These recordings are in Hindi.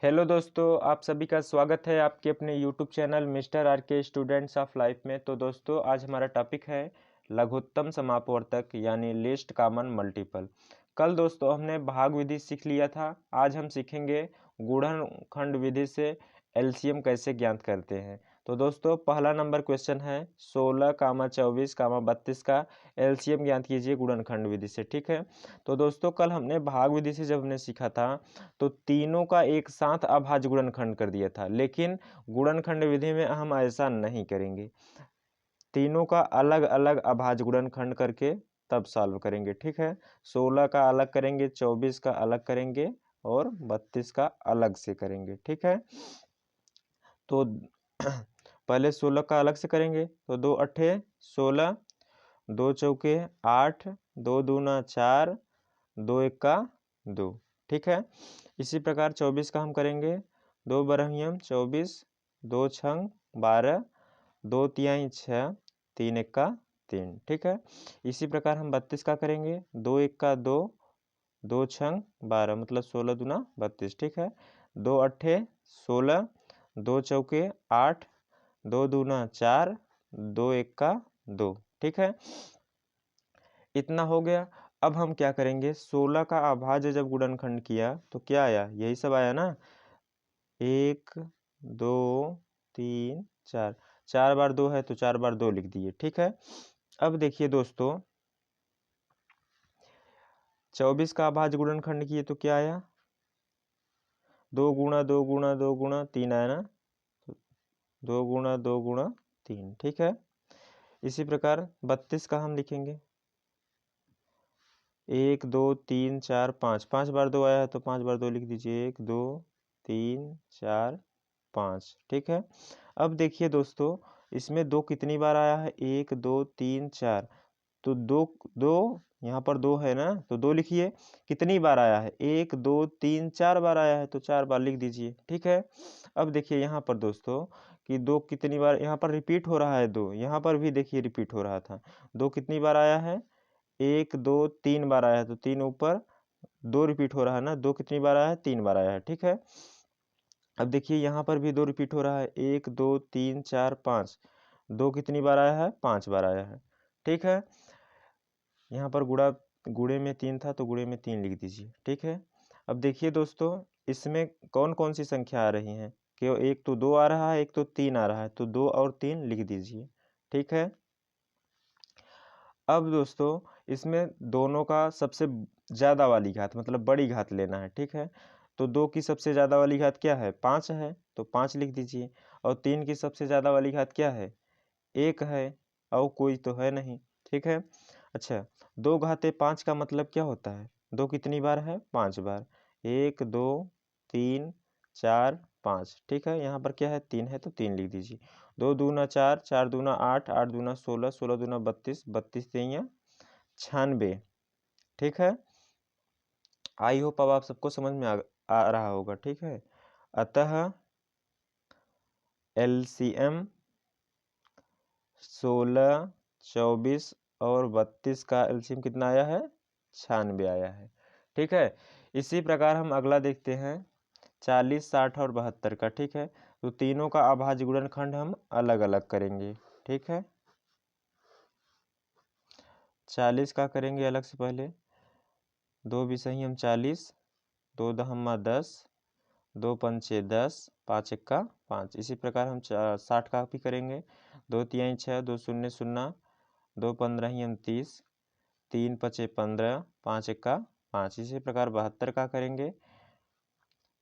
हेलो दोस्तों, आप सभी का स्वागत है आपके अपने यूट्यूब चैनल मिस्टर आर के स्टूडेंट्स ऑफ लाइफ में। तो दोस्तों, आज हमारा टॉपिक है लघुत्तम समापवर्तक यानी लीस्ट कॉमन मल्टीपल। कल दोस्तों हमने भाग विधि सीख लिया था। आज हम सीखेंगे गुणनखंड विधि से एलसीएम कैसे ज्ञात करते हैं। तो दोस्तों, पहला नंबर क्वेश्चन है 16, 24, 32 का एलसीएम ज्ञात कीजिए गुणनखंड विधि से। ठीक है। तो दोस्तों, कल हमने भाग विधि से जब हमने सीखा था तो तीनों का एक साथ अभाज्य गुणनखंड कर दिया था, लेकिन गुणनखंड विधि में हम ऐसा नहीं करेंगे। तीनों का अलग अलग अभाज्य गुणनखंड करके तब सॉल्व करेंगे। ठीक है। 16 का अलग करेंगे, 24 का अलग करेंगे और 32 का अलग से करेंगे। ठीक है। तो पहले 16 का अलग से करेंगे। तो 2 अट्ठे 16, 2 चौके 8, 2 दूना 4, 2 एक्का 2। ठीक है। इसी प्रकार 24 का हम करेंगे। 2 बरहियम 24, 2 छंग 12, 2 तिहाई 6, 3 एक्का 3। ठीक है। इसी प्रकार हम 32 का करेंगे। 2 एक्का 2, 2 छंग 12 मतलब 16 दूना 32। ठीक है। 2 अट्ठे 16, 2 चौके 8, 2 दूना 4, 2 एक्का 2। ठीक है। इतना हो गया। अब हम क्या करेंगे, 16 का अभाज्य जब गुणनखंड किया तो क्या आया, यही सब आया ना। 1 2 3 4, 4 बार 2 है तो 4 बार 2 लिख दिए। ठीक है। अब देखिए दोस्तों, 24 का अभाज्य गुणनखंड किए तो क्या आया, 2 गुणा 2 गुणा 2 गुणा 3 आया ना। 2 गुणा 2 गुणा 3। ठीक है। इसी प्रकार 32 का हम लिखेंगे। 1 2 3 4 5, 5 बार 2 आया है तो 5 बार 2 लिख दीजिए। 1 2 3 4 5। ठीक है। अब देखिए दोस्तों, इसमें 2 कितनी बार आया है, 1 2 3 4। तो 2 2 यहाँ पर 2 है ना, तो 2 लिखिए। कितनी बार आया है, 1 2 3 4 बार आया है तो 4 बार लिख दीजिए। ठीक है। अब देखिए यहाँ पर दोस्तों कि 2 कितनी बार यहाँ पर रिपीट हो रहा है, 2 यहाँ पर भी देखिए रिपीट हो रहा था। 2 कितनी बार आया है, 1 2 3 बार आया है तो 3 ऊपर 2 रिपीट हो रहा है ना। 2 कितनी बार आया है, 3 बार आया है। ठीक है। अब देखिए यहाँ पर भी 2 रिपीट हो रहा है, 1 2 3 4 5। 2 कितनी बार आया है, 5 बार आया है। ठीक है। यहाँ पर गुणे में 3 था तो गुणे में 3 लिख दीजिए। ठीक है। अब देखिए दोस्तों, इसमें कौन कौन सी संख्या आ रही हैं, केवल एक तो 2 आ रहा है, एक तो 3 आ रहा है, तो 2 और 3 लिख दीजिए। ठीक है। अब दोस्तों, इसमें दोनों का सबसे ज़्यादा वाली घात मतलब बड़ी घात लेना है। ठीक है। तो 2 की सबसे ज़्यादा वाली घात क्या है, 5 है, तो 5 लिख दीजिए। और 3 की सबसे ज़्यादा वाली घात क्या है, 1 है, और कोई तो है नहीं। ठीक है। अच्छा, 2 घाते 5 का मतलब क्या होता है, 2 कितनी बार है, 5 बार। 1 2 3 4 5। ठीक है। यहाँ पर क्या है, 3 है तो 3 लिख दीजिए। 2 दूना 4, 4 दूना 8, 8 दूना 16, 16 दूना 32, 32 तिया 96। ठीक है। आई होप अब आप सबको समझ में आ रहा होगा। ठीक है। अतः एलसीएम 16, 24 और 32 का एलसीएम कितना आया है, 96 आया है। ठीक है। इसी प्रकार हम अगला देखते हैं 40, 60 और 72 का। ठीक है। तो तीनों का अभाज्य गुणनखंड हम अलग अलग करेंगे। ठीक है। 40 का करेंगे अलग से पहले। 2 बिसही हम 40, 2 दहम्मा 10, 2 पंचे 10, 5 एक्का 5। इसी प्रकार हम 60 का भी करेंगे। 2 तिहाई 6, 2 शून्य शून्य, 2 पंद्रह हम 30, 3 पचे 15, 5 एक्का 5। इसी प्रकार 72 का करेंगे।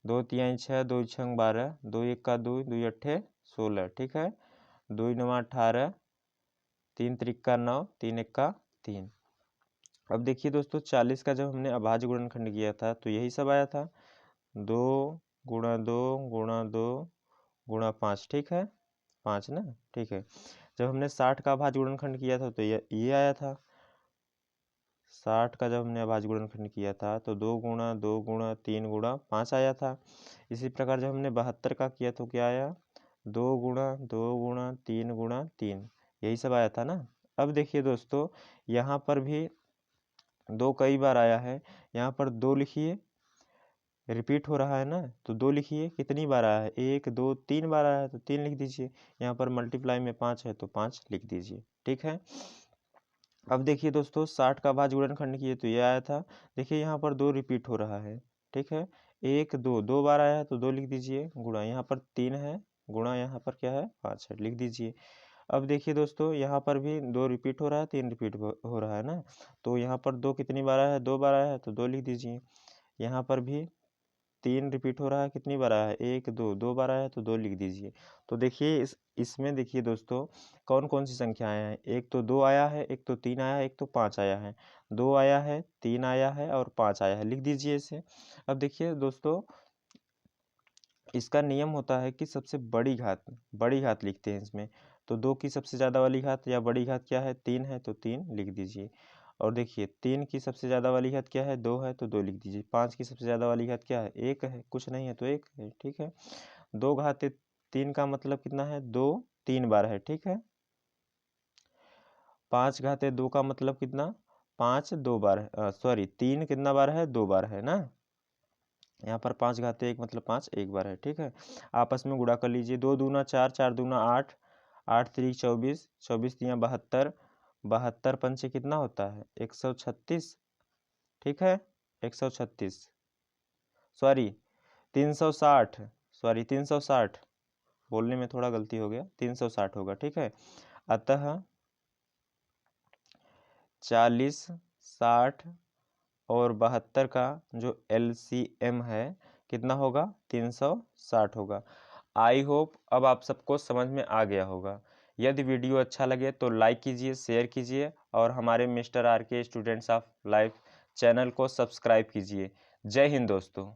2 तिहाई 6, 2 छंग 12, 2 एक्का 2, 2 अट्ठे 16। ठीक है। 2 नवा 18, 3 त्रिक्का 9, 3 एक्का 3। अब देखिए दोस्तों, 40 का जब हमने अभाज्य गुणनखंड किया था तो यही सब आया था, 2 गुणा 2 गुणा 2 गुणा 5। ठीक है, 5 ना। ठीक है। जब हमने 60 का अभाज्य गुणनखंड किया था तो ये आया था। 60 का जब हमने अभाज्य गुणनखंड किया था तो 2 गुणा 2 गुणा 3 गुणा 5 आया था। इसी प्रकार जब हमने 72 का किया तो क्या आया, 2 गुणा 2 गुणा 3 गुणा 3, यही सब आया था ना। अब देखिए दोस्तों, यहाँ पर भी 2 कई बार आया है। यहाँ पर 2 लिखिए, रिपीट हो रहा है ना, तो 2 लिखिए। कितनी बार आया है? 1 2 3 बार आया है तो 3 लिख दीजिए। यहाँ पर मल्टीप्लाई में 5 है तो 5 लिख दीजिए। ठीक है। अब देखिए दोस्तों, 60 का भाज्य गुणनखंड किए तो ये आया था। देखिए यहाँ पर 2 रिपीट हो रहा है। ठीक है। 1 2 2 बार आया है तो 2 लिख दीजिए, गुणा यहाँ पर 3 है, गुणा यहाँ पर क्या है 5 है, लिख दीजिए। अब देखिए दोस्तों, यहाँ पर भी 2 रिपीट हो रहा है, 3 रिपीट हो रहा है ना, तो यहाँ पर 2 कितनी बार आया है? 2 बार आया है तो 2 लिख दीजिए। यहाँ पर भी 3 रिपीट हो रहा है, कितनी बार आया है? 1 2 2 बार आया है तो 2 लिख दीजिए। तो देखिए इसमें देखिए दोस्तों, कौन कौन सी संख्याएं हैं। एक तो 2 आया है, एक तो 3 आया है, एक तो 5 आया है। 2 आया है, 3 आया है और 5 आया है, लिख दीजिए इसे। अब देखिए दोस्तों, इसका नियम होता है कि सबसे बड़ी घात लिखते हैं इसमें। तो 2 की सबसे ज़्यादा वाली घात या बड़ी घात क्या है? 3 है तो 3 लिख दीजिए। और देखिए 3 की सबसे ज़्यादा वाली घात क्या है? 2 है तो 2 लिख दीजिए। 5 की सबसे ज़्यादा वाली घात क्या है? 1 है, कुछ नहीं है तो 1 है। ठीक है। 2 घाते 3 का मतलब कितना है? 2 3 बार है। ठीक है। 5 घाते 2 का मतलब कितना? 5 2 बार है, सॉरी 3 कितना बार है? 2 बार है ना। यहाँ पर 5 घाते 1 मतलब 5 एक बार है। ठीक है। आपस में गुणा कर लीजिए। 2 दूना 4, 4 दूना 8, 8 3 24, 24 तियाँ 72, 72 पंचे कितना होता है? 136। ठीक है। 136, सॉरी 360, सॉरी 360, बोलने में थोड़ा गलती हो गया, 360 होगा। ठीक है। अतः 40, 60 और 72 का जो LCM है कितना होगा? 360 होगा। आई होप अब आप सबको समझ में आ गया होगा। यदि वीडियो अच्छा लगे तो लाइक कीजिए, शेयर कीजिए और हमारे मिस्टर आर के स्टूडेंट्स ऑफ लाइफ चैनल को सब्सक्राइब कीजिए। जय हिंद दोस्तों।